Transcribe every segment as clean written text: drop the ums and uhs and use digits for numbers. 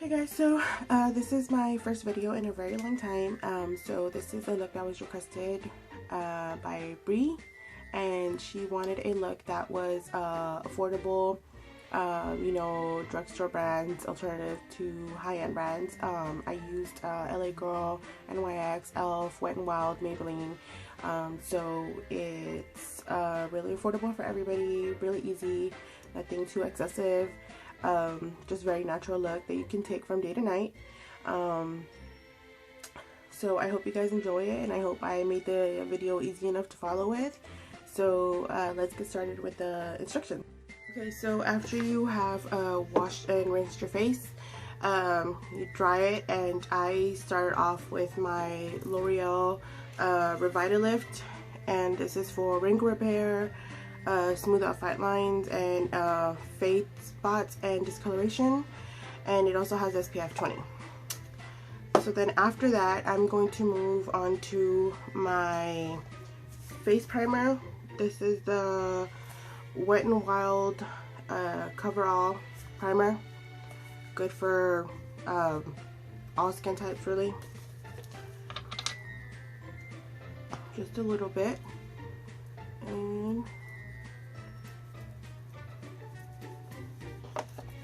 Hey guys, so this is my first video in a very long time. So this is a look that was requested by Bree, and she wanted a look that was affordable, you know, drugstore brands, alternative to high-end brands. I used LA Girl, N.Y.C, e.l.f, Wet n Wild, Maybeline. So it's really affordable for everybody, really easy, nothing too excessive. Just very natural look that you can take from day to night. So I hope you guys enjoy it, and I hope I made the video easy enough to follow with. So let's get started with the instructions. Okay, so after you have washed and rinsed your face, you dry it, and I started off with my Loreal Revitalift, and this is for wrinkle repair, smooth out fine lines, and fade spots and discoloration, and it also has SPF 20. So then after that, I'm going to move on to my face primer. This is the Wet n Wild coverall primer, good for all skin types really. Just a little bit, and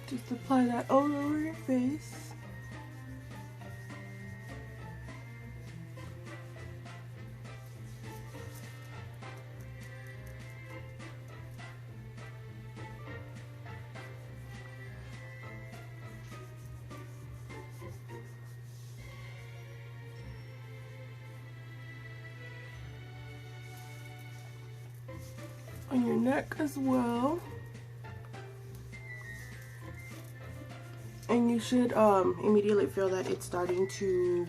just apply that all over your face. On your neck as well. And you should immediately feel that it's starting to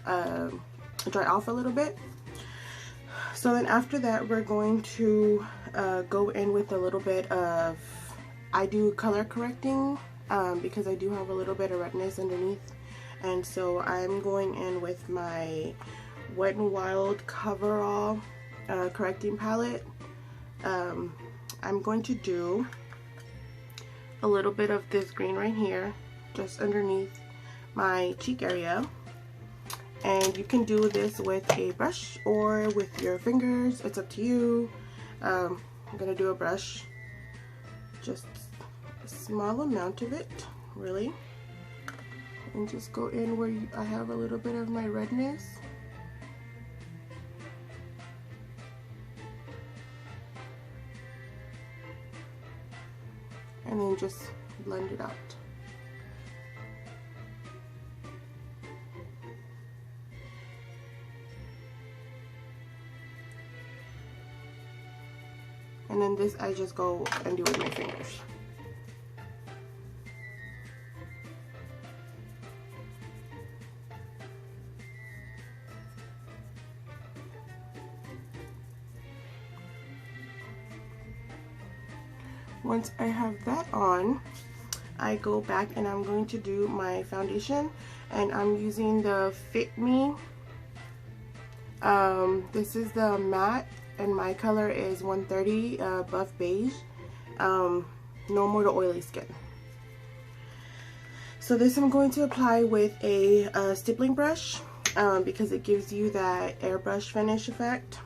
dry off a little bit. So then after that, we're going to go in with a little bit of, I do color correcting because I do have a little bit of redness underneath, and so I'm going in with my Wet n Wild coverall correcting palette. I'm going to do a little bit of this green right here, just underneath my cheek area, and you can do this with a brush or with your fingers, it's up to you. I'm gonna do a brush, just a small amount of it really, and just go in where I have a little bit of my redness. And then just blend it out. And then this I just go and do with my fingers. Once I have that on, I go back and I'm going to do my foundation, and I'm using the Fit Me. This is the matte, and my color is 130 buff beige. Normal to oily skin. So this I'm going to apply with a stippling brush because it gives you that airbrush finish effect.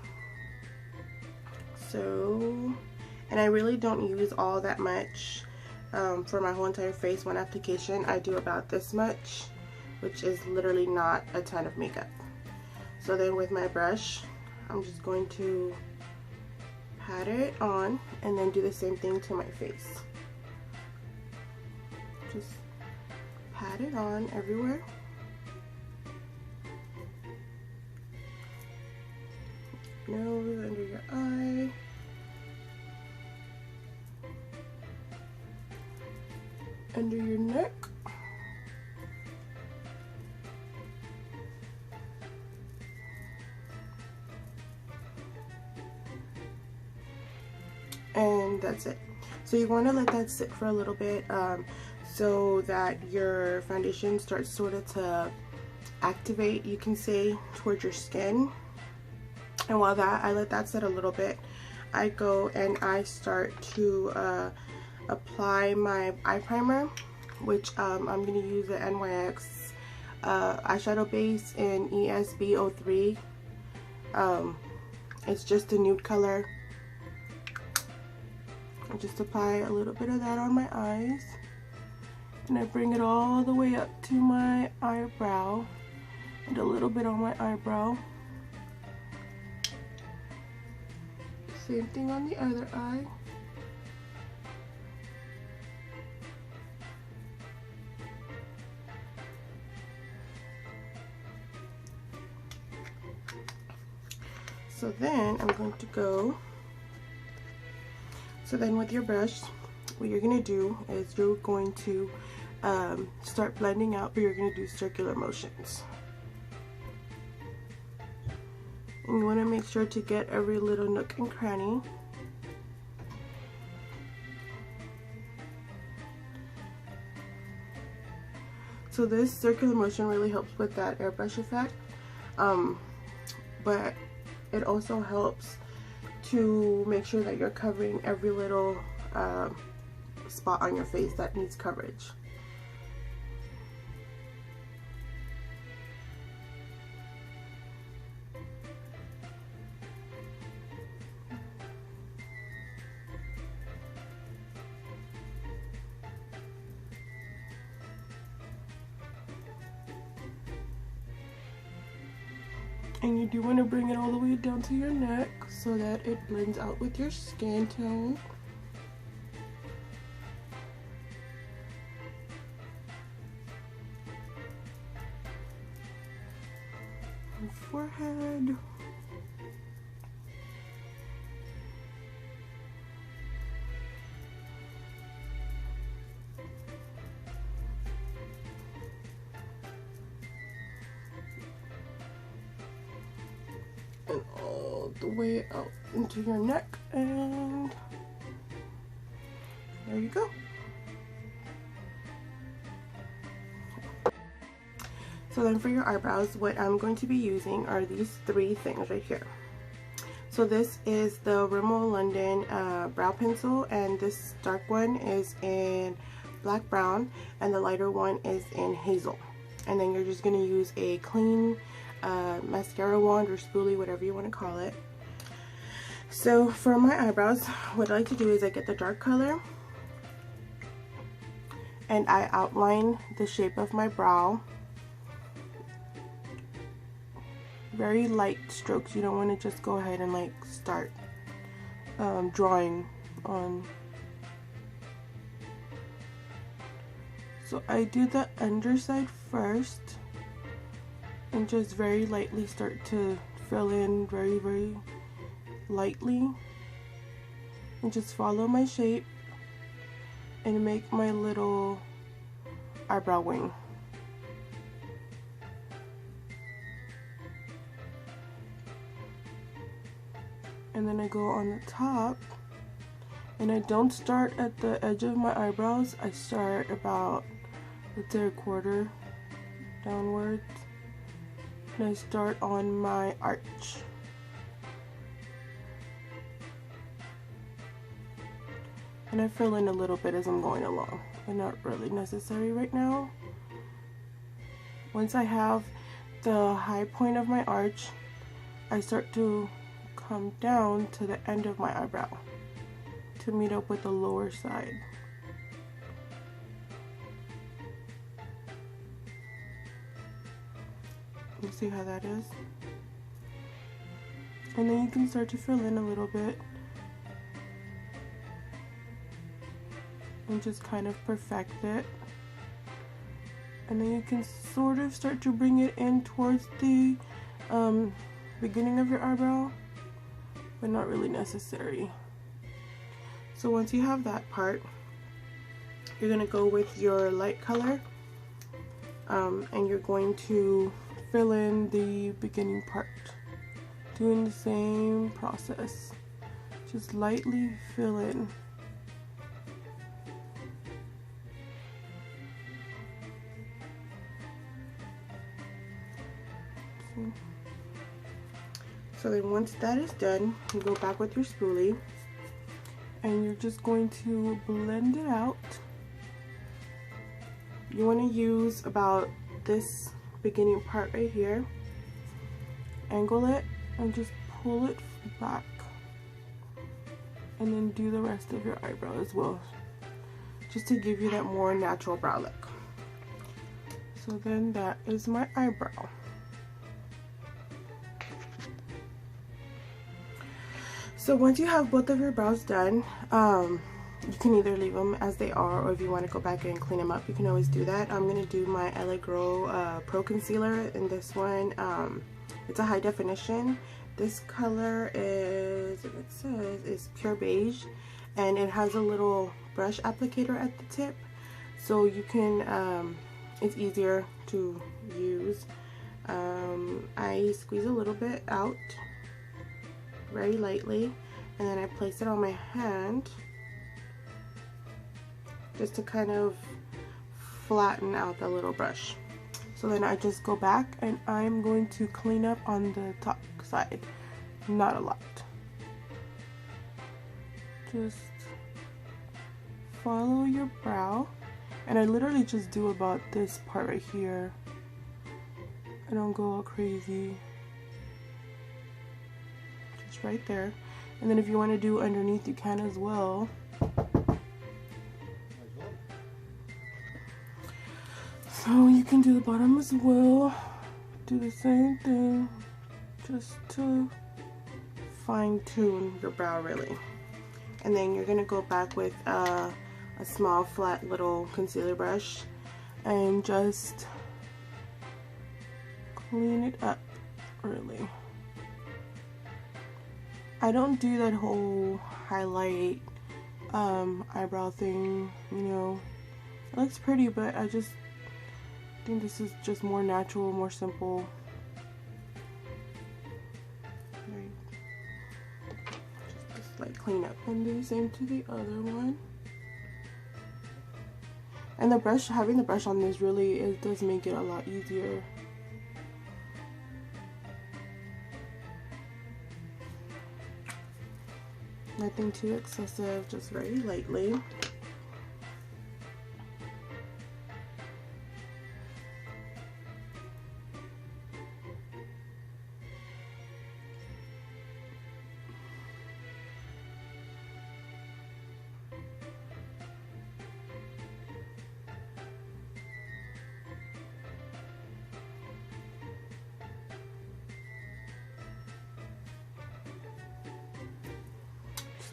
So, and I really don't use all that much for my whole entire face. One application, I do about this much, which is literally not a ton of makeup. So then with my brush, I'm just going to pat it on and then do the same thing to my face. Just pat it on everywhere. Nose, under your eye. Under your neck. And that's it. So you want to let that sit for a little bit so that your foundation starts sort of to activate, you can say, towards your skin. And while I let that sit a little bit, I go and I start to apply my eye primer. which I'm going to use the N.Y.C eyeshadow base in ESB03. It's just a nude color. I just apply a little bit of that on my eyes, and I bring it all the way up to my eyebrow and a little bit on my eyebrow. Same thing on the other eye. So then I'm going to go, so then with your brush, what you're going to do is you're going to start blending out, but you're going to do circular motions. And you want to make sure to get every little nook and cranny. So this circular motion really helps with that airbrush effect, but it also helps to make sure that you're covering every little spot on your face that needs coverage. And you do want to bring it all the way down to your neck so that it blends out with your skin tone. And forehead. And all the way out into your neck, and there you go. So then for your eyebrows, what I'm going to be using are these three things right here. So this is the Rimmel London brow pencil, and this dark one is in black brown, and the lighter one is in hazel. And then you're just going to use a clean mascara wand or spoolie, whatever you want to call it. So for my eyebrows, what I like to do is I get the dark color and I outline the shape of my brow. Very light strokes. You don't want to just go ahead and like start drawing on. So I do the underside first and just very lightly start to fill in very lightly, and just follow my shape and make my little eyebrow wing. And then I go on the top, and I don't start at the edge of my eyebrows. I start about, let's say, a quarter downwards. And I start on my arch. And I fill in a little bit as I'm going along, but not really necessary right now. Once I have the high point of my arch, I start to come down to the end of my eyebrow to meet up with the lower side. You see how that is? And then you can start to fill in a little bit and just kind of perfect it. And then you can sort of start to bring it in towards the beginning of your eyebrow, but not really necessary. So once you have that part, you're going to go with your light color, and you're going to fill in the beginning part, doing the same process. Just lightly fill in. So then once that is done, you go back with your spoolie and you're just going to blend it out. you want to use about this beginning part right here, angle it, and just pull it back, and then do the rest of your eyebrow as well, just to give you that more natural brow look. So then that is my eyebrow. So once you have both of your brows done, you can either leave them as they are, or if you want to go back and clean them up, you can always do that. I'm going to do my LA Grow Pro Concealer in this one. It's a high definition. This color is, it says, is pure beige, and it has a little brush applicator at the tip, so you can, it's easier to use. I squeeze a little bit out very lightly, and then I place it on my hand just to kind of flatten out the little brush. So then I just go back and I'm going to clean up on the top side, not a lot. Just follow your brow, and I literally just do about this part right here. I don't go all crazy, just right there. And then if you want to do underneath, you can as well. So you can do the bottom as well, do the same thing, just to fine tune your brow really. And then you're gonna go back with a small flat little concealer brush and just clean it up really. I don't do that whole highlight eyebrow thing, you know. It looks pretty, but I just think this is just more natural, more simple. Just like clean up and do the same to the other one. And the brush, having the brush on this really, it does make it a lot easier. Nothing too excessive, just very lightly.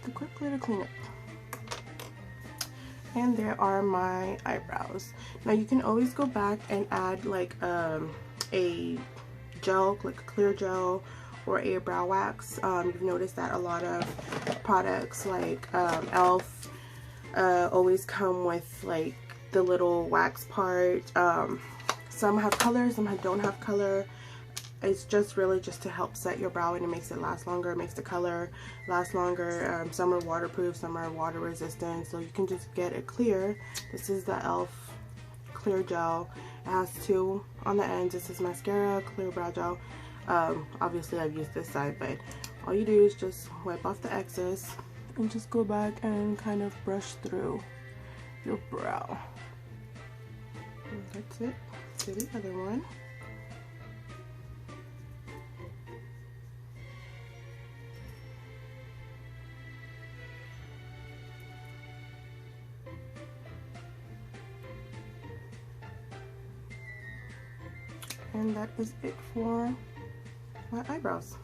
A quick little cleanup. And there are my eyebrows. Now you can always go back and add like a gel, like a clear gel, or a brow wax. You've noticed that a lot of products like e.l.f. Always come with like the little wax part. Some have color, some don't have color. It's just really just to help set your brow, and it makes it last longer. It makes the color last longer. Some are waterproof, some are water resistant, so you can just get it clear. This is the e.l.f. clear gel. It has two on the ends. This is mascara, clear brow gel. Obviously I've used this side, but all you do is just wipe off the excess and just go back and kind of brush through your brow. And that's it. Do the other one. And that is it for my eyebrows.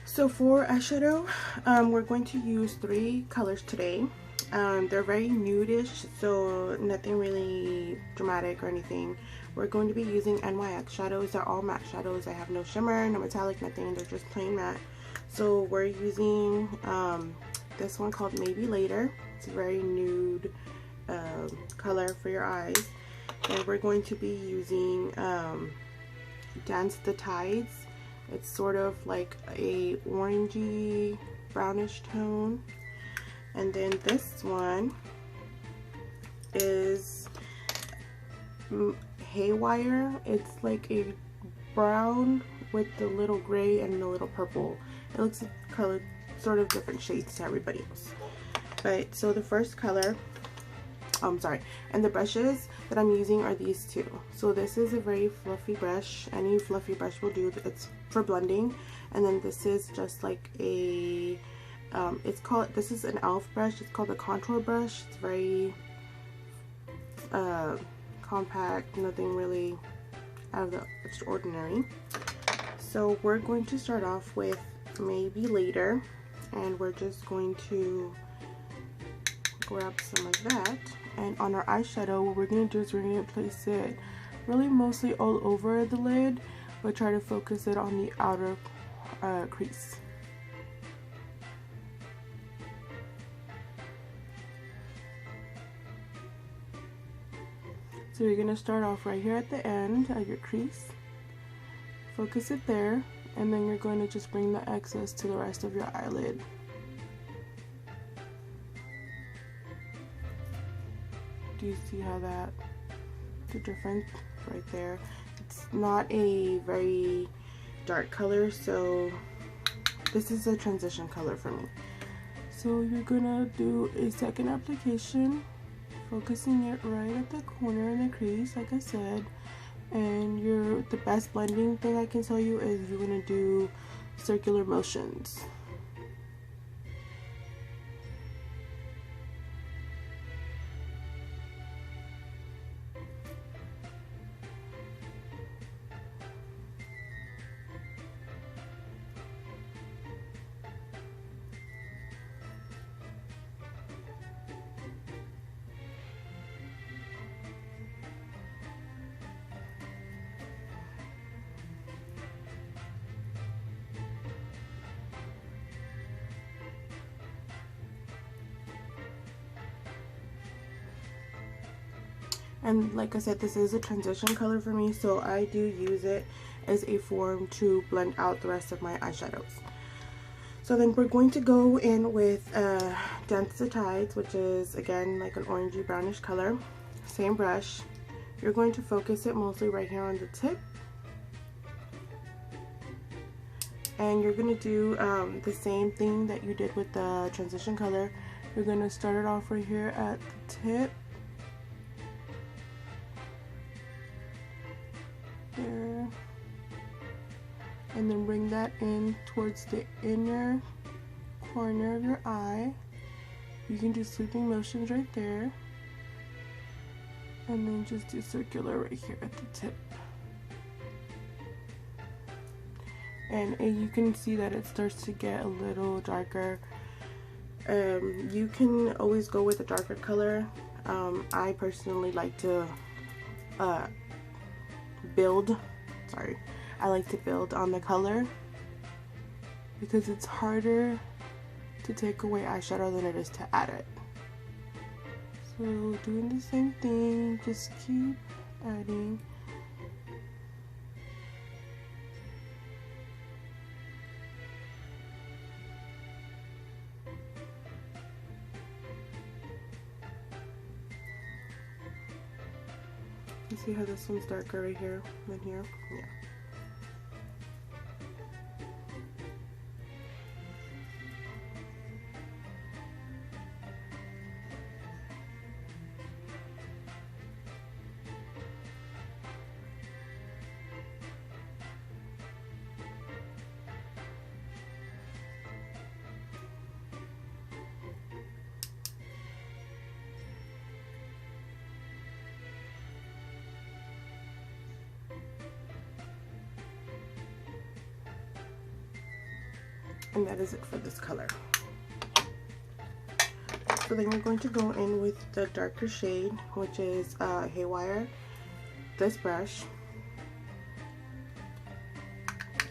So for eyeshadow, we're going to use 3 colors today. They're very nude-ish, so nothing really dramatic or anything. We're going to be using N.Y.C shadows. They're all matte shadows. I have no shimmer, no metallic, nothing. They're just plain matte. So we're using this one called Maybeline. It's a very nude color for your eyes. And we're going to be using Dance the Tides. It's sort of like a orangey brownish tone. And then this one is Haywire. It's like a brown with the little gray and the little purple. It looks colored sort of different shades to everybody else. But so the first color, and the brushes that I'm using are these two. So this is a very fluffy brush. Any fluffy brush will do. It's for blending. And then this is just like a this is an e.l.f. brush. It's called a contour brush. It's very compact, nothing really out of the extraordinary. So we're going to start off with Maybe Later, and we're just going to grab some of that. And on our eyeshadow, what we're going to do is we're going to place it really mostly all over the lid, but try to focus it on the outer crease. So you're going to start off right here at the end of your crease, focus it there, and then you're going to just bring the excess to the rest of your eyelid. Do you see how the difference right there? It's not a very dark color, so this is a transition color for me. So you're gonna do a second application, focusing it right at the corner in the crease, like I said. And the best blending thing I can tell you is you're gonna do circular motions. And like I said, this is a transition color for me, so I do use it as a form to blend out the rest of my eyeshadows. So then we're going to go in with Dance the Tides, which is again like an orangey brownish color. Same brush. You're going to focus it mostly right here on the tip. And you're going to do the same thing that you did with the transition color. You're going to start it off right here at the tip. There, and then bring that in towards the inner corner of your eye. You can do sweeping motions right there, and then just do circular right here at the tip. And you can see that it starts to get a little darker. You can always go with a darker color. I personally like to I like to build on the color because it's harder to take away eyeshadow than it is to add it. So doing the same thing, just keep adding. You see how this one's darker right here than here? Yeah. And that is it for this color. So then we're going to go in with the darker shade, which is Haywire, this brush.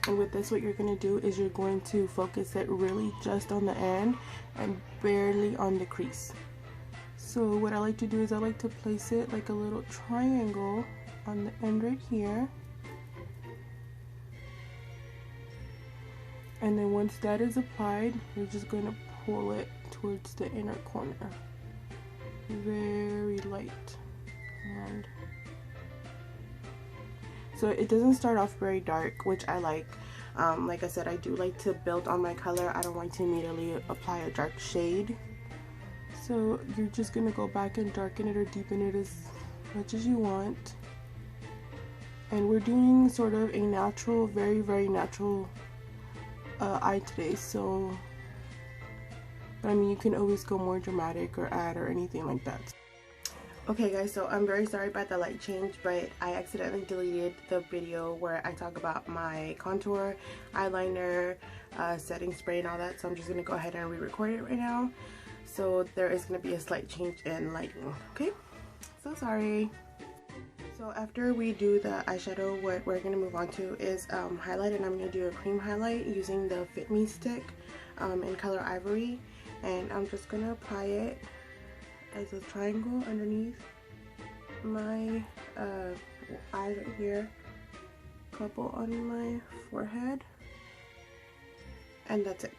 And with this, what you're going to do is you're going to focus it really just on the end and barely on the crease. So what I like to do is I like to place it like a little triangle on the end right here. And then once that is applied, you're just going to pull it towards the inner corner. Very light. And so it doesn't start off very dark, which I like. Like I said, I do like to build on my color. I don't like to immediately apply a dark shade. So you're just going to go back and darken it or deepen it as much as you want. And we're doing sort of a natural, very natural eye today, so but I mean, you can always go more dramatic or add or anything like that. Okay guys, so I'm very sorry about the light change, but I accidentally deleted the video where I talk about my contour, eyeliner, setting spray and all that, so I'm just going to go ahead and re-record it right now. So there is going to be a slight change in lighting, okay? So sorry. So after we do the eyeshadow, what we're going to move on to is highlight, and I'm going to do a cream highlight using the Fit Me stick in color Ivory, and I'm just going to apply it as a triangle underneath my eye right here, couple on my forehead, and that's it.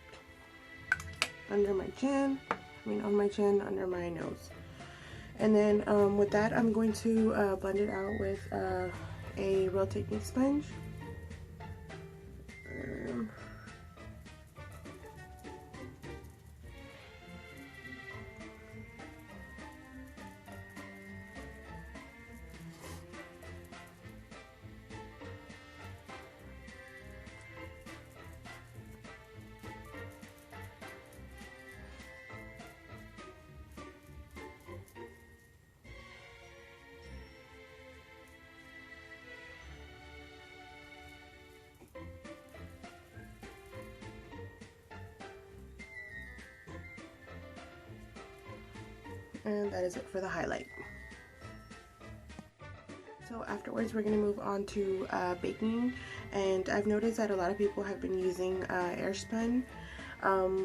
Under my chin, on my chin, under my nose. And then with that, I'm going to blend it out with a Real Technique sponge. And that is it for the highlight. So afterwards we're going to move on to baking, and I've noticed that a lot of people have been using Airspun,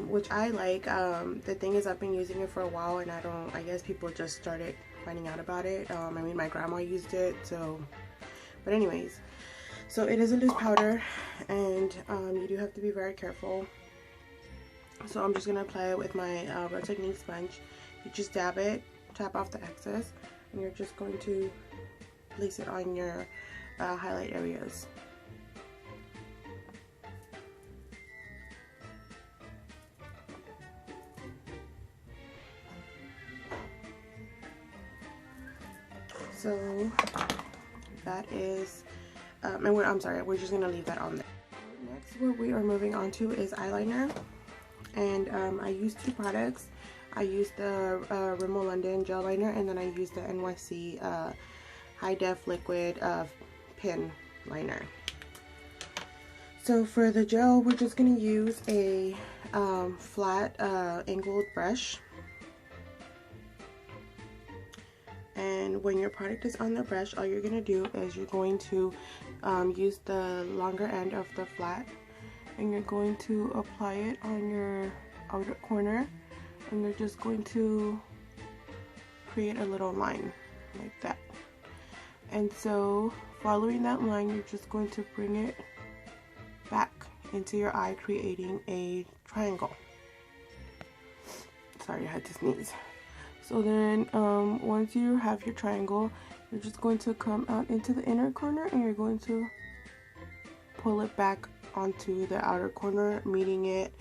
which I like. The thing is, I've been using it for a while, and I guess people just started finding out about it. I mean, my grandma used it, so, but anyways, so it is a loose powder, and you do have to be very careful. So I'm just going to apply it with my Real Technique sponge. You just dab it, tap off the excess, and you're just going to place it on your highlight areas. So that is, we're just going to leave that on there. Next, what we are moving on to is eyeliner, and I use two products. I use the Rimmel London gel liner, and then I use the N.Y.C high def liquid pen liner. So for the gel, we're just going to use a flat angled brush, and when your product is on the brush, all you're going to do is you're going to use the longer end of the flat, and you're going to apply it on your outer corner, and you're just going to create a little line like that. And so following that line, you're just going to bring it back into your eye, creating a triangle. Sorry, I had to sneeze. So then once you have your triangle, you're just going to come out into the inner corner, and you're going to pull it back onto the outer corner, meeting it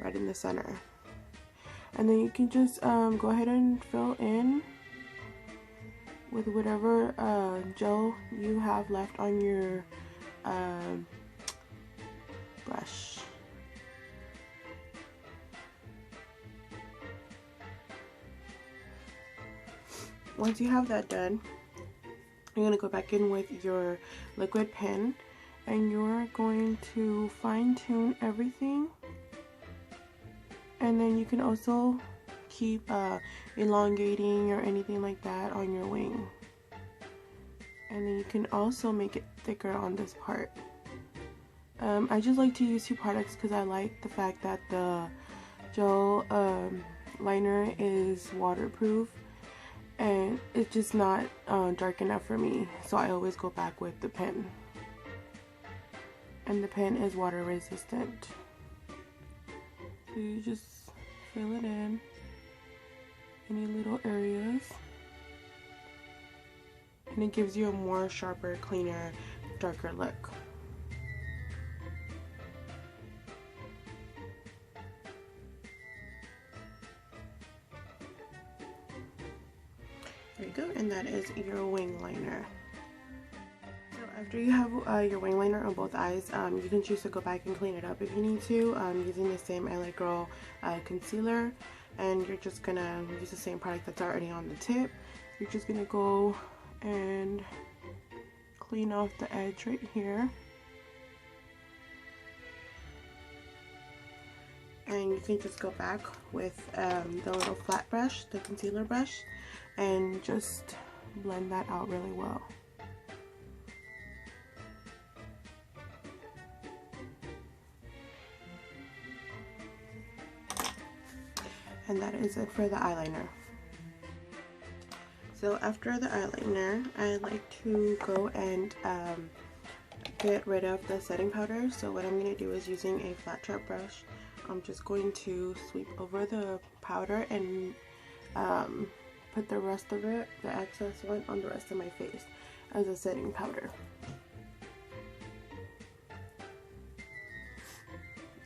right in the center. And then you can just go ahead and fill in with whatever gel you have left on your brush. Once you have that done, you're going to go back in with your liquid pen, and you're going to fine-tune everything. And then you can also keep elongating or anything like that on your wing, and then you can also make it thicker on this part. I just like to use two products because I like the fact that the gel liner is waterproof, and it's just not dark enough for me, so I always go back with the pen, and the pen is water resistant. So you just fill it in any little areas, and it gives you a more sharper, cleaner, darker look. There you go, and that is your wing liner. So after you have your wing liner on both eyes, you can choose to go back and clean it up if you need to, using the same LA Girl concealer, and you're just gonna use the same product that's already on the tip. You're just gonna go and clean off the edge right here. And you can just go back with the little flat brush, the concealer brush, and just blend that out really well. And that is it for the eyeliner. So after the eyeliner, I like to go and get rid of the setting powder. So what I'm going to do is, using a flat tip brush, I'm just going to sweep over the powder and put the rest of it, the excess one, on the rest of my face as a setting powder.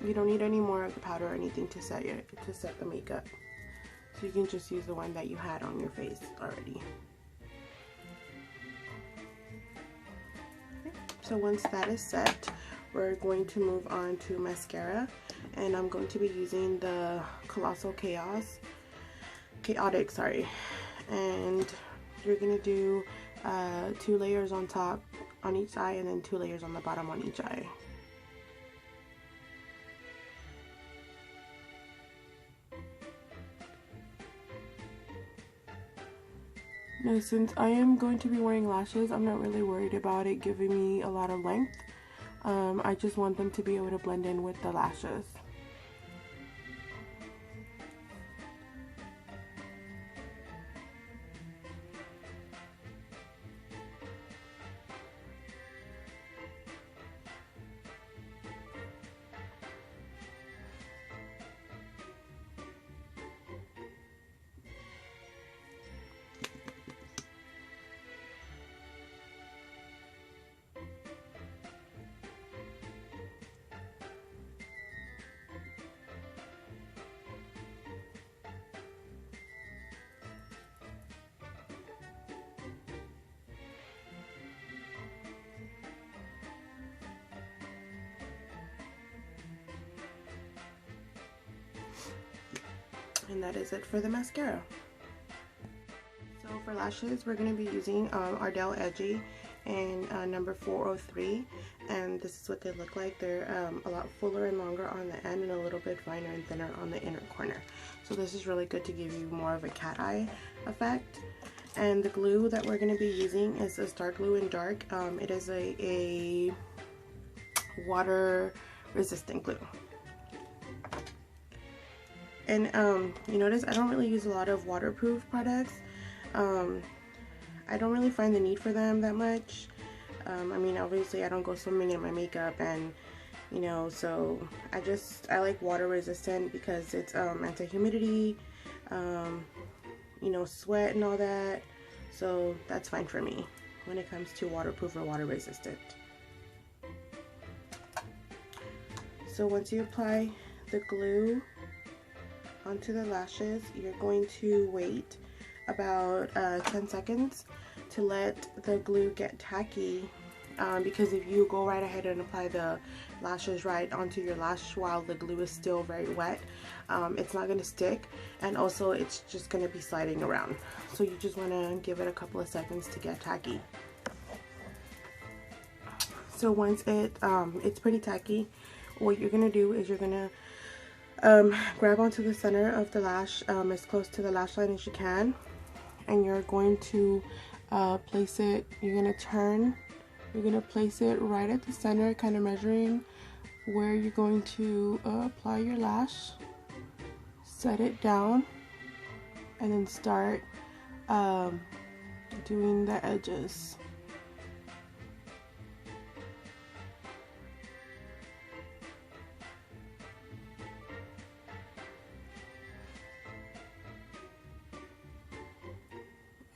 You don't need any more of the powder or anything to set the makeup. So you can just use the one that you had on your face already. Okay. So once that is set, we're going to move on to mascara, and I'm going to be using the Colossal Chaotic, sorry. And you're gonna do 2 layers on top on each eye, and then 2 layers on the bottom on each eye. Now, since I am going to be wearing lashes, I'm not really worried about it giving me a lot of length. I just want them to be able to blend in with the lashes. And that is it for the mascara. So for lashes, we're going to be using Ardel Edgy and number 403, and this is what they look like. They're a lot fuller and longer on the end, and a little bit finer and thinner on the inner corner. So this is really good to give you more of a cat eye effect. And the glue that we're going to be using is a Star Glue in Dark. It is a water resistant glue. And you notice I don't really use a lot of waterproof products. I don't really find the need for them that much. I mean, obviously I don't go swimming in my makeup, and you know, so I like water resistant because it's anti-humidity, you know, sweat and all that. So that's fine for me when it comes to waterproof or water resistant. So once you apply the glue onto the lashes, you're going to wait about 10 seconds to let the glue get tacky, because if you go right ahead and apply the lashes right onto your lash while the glue is still very wet, it's not going to stick, and also it's just going to be sliding around. So you just want to give it a couple of seconds to get tacky. So once it's pretty tacky, what you're going to do is you're going to grab onto the center of the lash, as close to the lash line as you can, and you're going to place it, you're going to place it right at the center, kind of measuring where you're going to apply your lash, set it down, and then start doing the edges.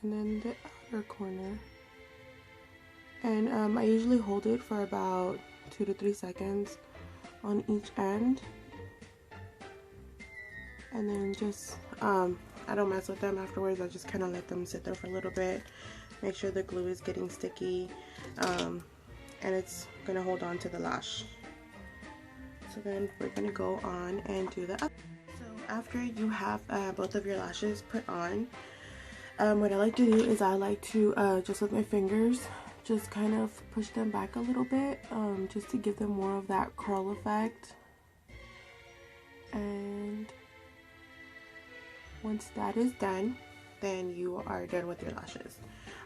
And then the outer corner, and I usually hold it for about 2 to 3 seconds on each end, and then just I don't mess with them afterwards. I just kind of let them sit there for a little bit, make sure the glue is getting sticky, and it's gonna hold on to the lash. So then we're gonna go on and do the up. So after you have both of your lashes put on, what I like to do is I like to just with my fingers just kind of push them back a little bit, just to give them more of that curl effect. And once that is done, then you are done with your lashes.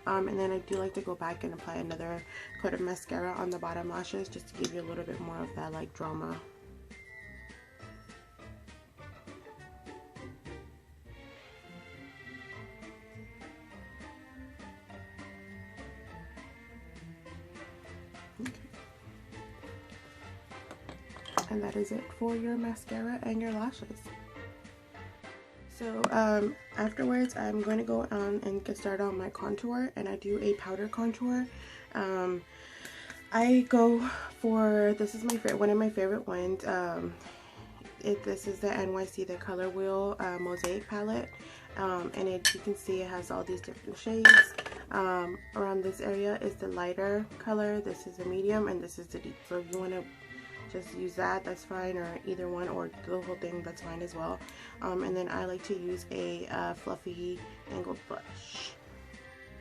And then I do like to go back and apply another coat of mascara on the bottom lashes just to give you a little bit more of that like drama. Okay. And that is it for your mascara and your lashes. So afterwards, I'm going to go on and get started on my contour, and I do a powder contour. I go for, this is my favorite, one of my favorite ones. This is the N.Y.C, the Color Wheel Mosaic palette, and you can see it has all these different shades. Around this area is the lighter color, this is the medium, and this is the deep. So if you want to just use that, that's fine, or either one, or the whole thing, that's fine as well. And then I like to use a fluffy angled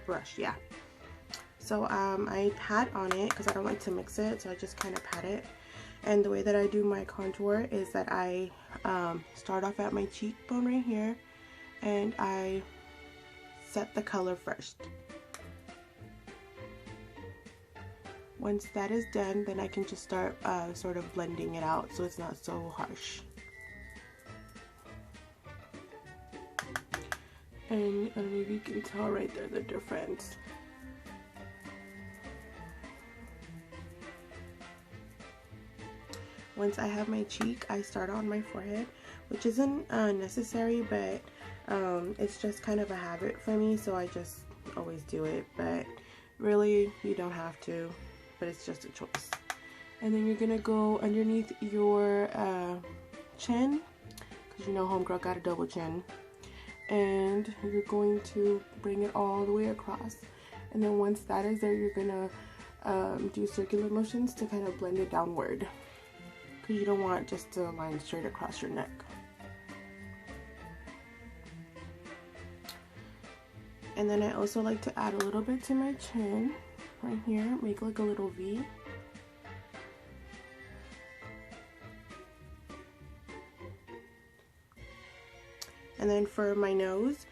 brush, yeah. So I pat on it because I don't like to mix it, so I just kind of pat it. And the way that I do my contour is that I start off at my cheekbone right here, and I set the color first. Once that is done, then I can just start sort of blending it out so it's not so harsh. And maybe you can tell right there the difference. Once I have my cheek, I start on my forehead, which isn't necessary, but it's just kind of a habit for me, so I just always do it. But really, you don't have to, but it's just a choice. And then you're gonna go underneath your chin, because you know homegirl got a double chin, and you're going to bring it all the way across. And then once that is there, you're gonna do circular motions to kind of blend it downward, because you don't want just a line straight across your neck. And then I also like to add a little bit to my chin right here, make like a little V. And then for my nose,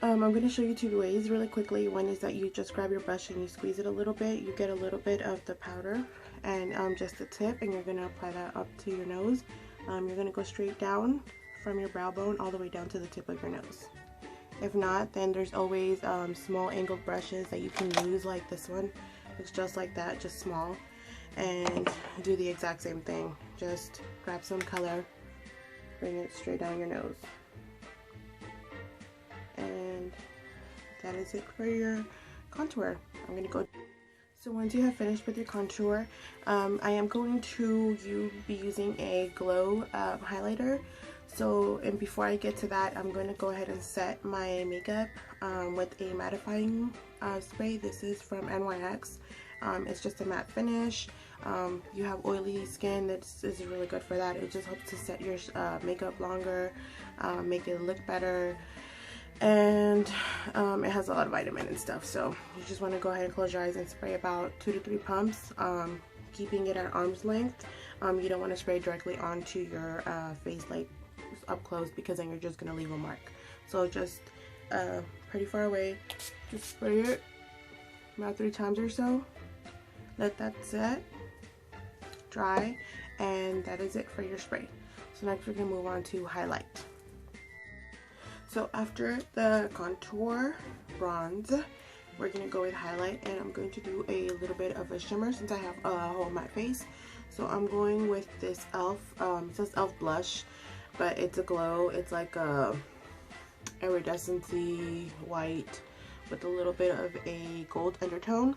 I'm going to show you two ways really quickly. One is that you just grab your brush and you squeeze it a little bit. You get a little bit of the powder and just the tip, and you're going to apply that up to your nose. You're going to go straight down from your brow bone all the way down to the tip of your nose. If not, then there's always small angled brushes that you can use, like this one. It's just like that, just small, and do the exact same thing. Just grab some color, bring it straight down your nose, and that is it for your contour. I'm gonna go. So once you have finished with your contour, I am going to be using a glow highlighter. So, and before I get to that, I'm going to go ahead and set my makeup with a mattifying spray. This is from N.Y.C. It's just a matte finish. You have oily skin, this is really good for that. It just helps to set your makeup longer, make it look better, and it has a lot of vitamin and stuff. So you just want to go ahead and close your eyes and spray about 2 to 3 pumps, keeping it at arm's length. You don't want to spray directly onto your face like up close, because then you're just going to leave a mark. So just pretty far away, just spray it about 3 times or so. Let that set, dry, and that is it for your spray. So next we're going to move on to highlight. So after the contour bronze, we're going to go with highlight, and I'm going to do a little bit of a shimmer since I have a whole matte face. So I'm going with this e.l.f. It says e.l.f. blush, but it's a glow. It's like a iridescent-y white with a little bit of a gold undertone.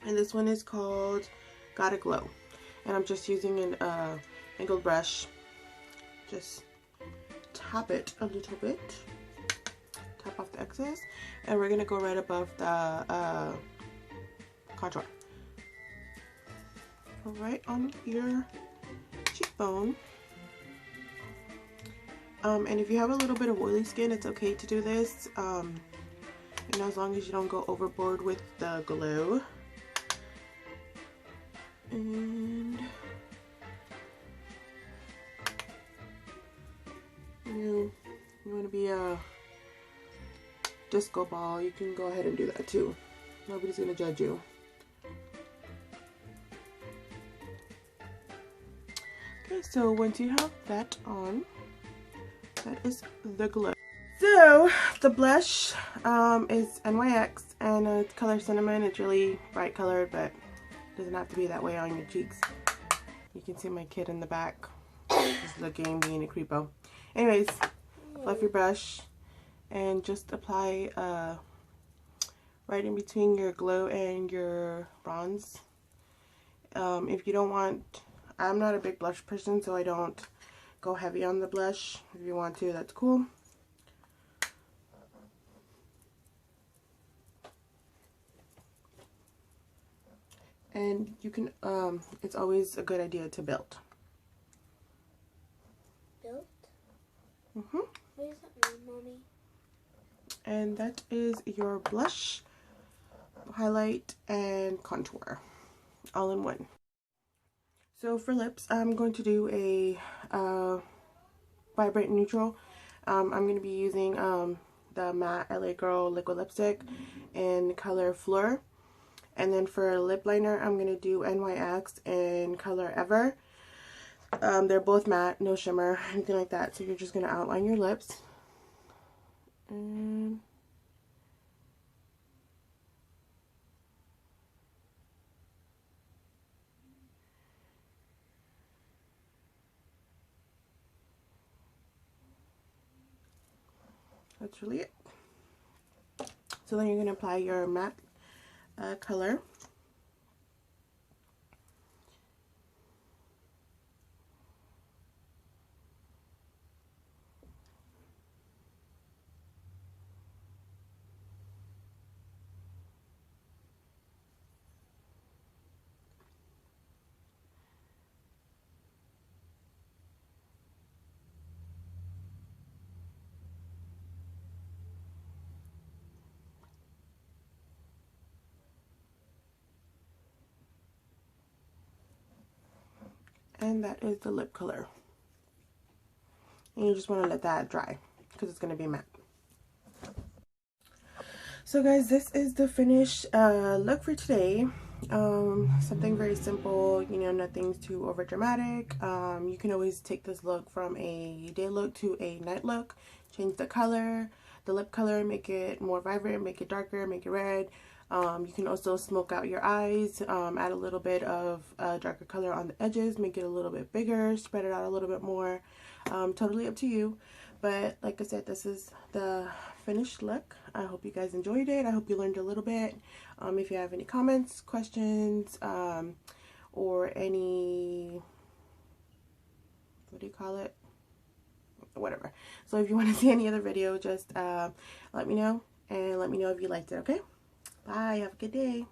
And this one is called Gotta Glow. And I'm just using an angled brush, just tap it a little bit, tap off the excess, and we're gonna go right above the contour. Go right on your cheekbone. And if you have a little bit of oily skin, it's okay to do this, you know, as long as you don't go overboard with the glow. And you want to be a disco ball, you can go ahead and do that too. Nobody's gonna judge you. Okay, so once you have that on, that is the glow. So the blush is N.Y.C and it's color cinnamon. It's really bright colored, but it doesn't have to be that way on your cheeks. You can see my kid in the back just looking, being a creepo. Anyways, fluff your brush and just apply right in between your glow and your bronze. If you don't want, I'm not a big blush person, so I don't go heavy on the blush. If you want to, that's cool. And you can, it's always a good idea to build. Build? Mm-hmm. What does that mean, Mommy? And that is your blush, highlight, and contour all in one. So for lips, I'm going to do a vibrant neutral. I'm going to be using the matte LA Girl liquid lipstick in color Fleur. And then for lip liner, I'm going to do N.Y.C in color Ever. They're both matte, no shimmer, anything like that. So you're just going to outline your lips. And that's really it. So then you're going to apply your matte color. And that is the lip color. And you just want to let that dry because it's going to be matte. So guys, this is the finished look for today. Something very simple, you know, nothing's too over dramatic. You can always take this look from a day look to a night look. Change the color, the lip color, make it more vibrant, make it darker, make it red. You can also smoke out your eyes, add a little bit of darker color on the edges, make it a little bit bigger, spread it out a little bit more. Totally up to you. But like I said, this is the finished look. I hope you guys enjoyed it. I hope you learned a little bit. If you have any comments, questions, or any, what do you call it? Whatever. So if you want to see any other video, just let me know, and let me know if you liked it, okay? Bye. Have a good day.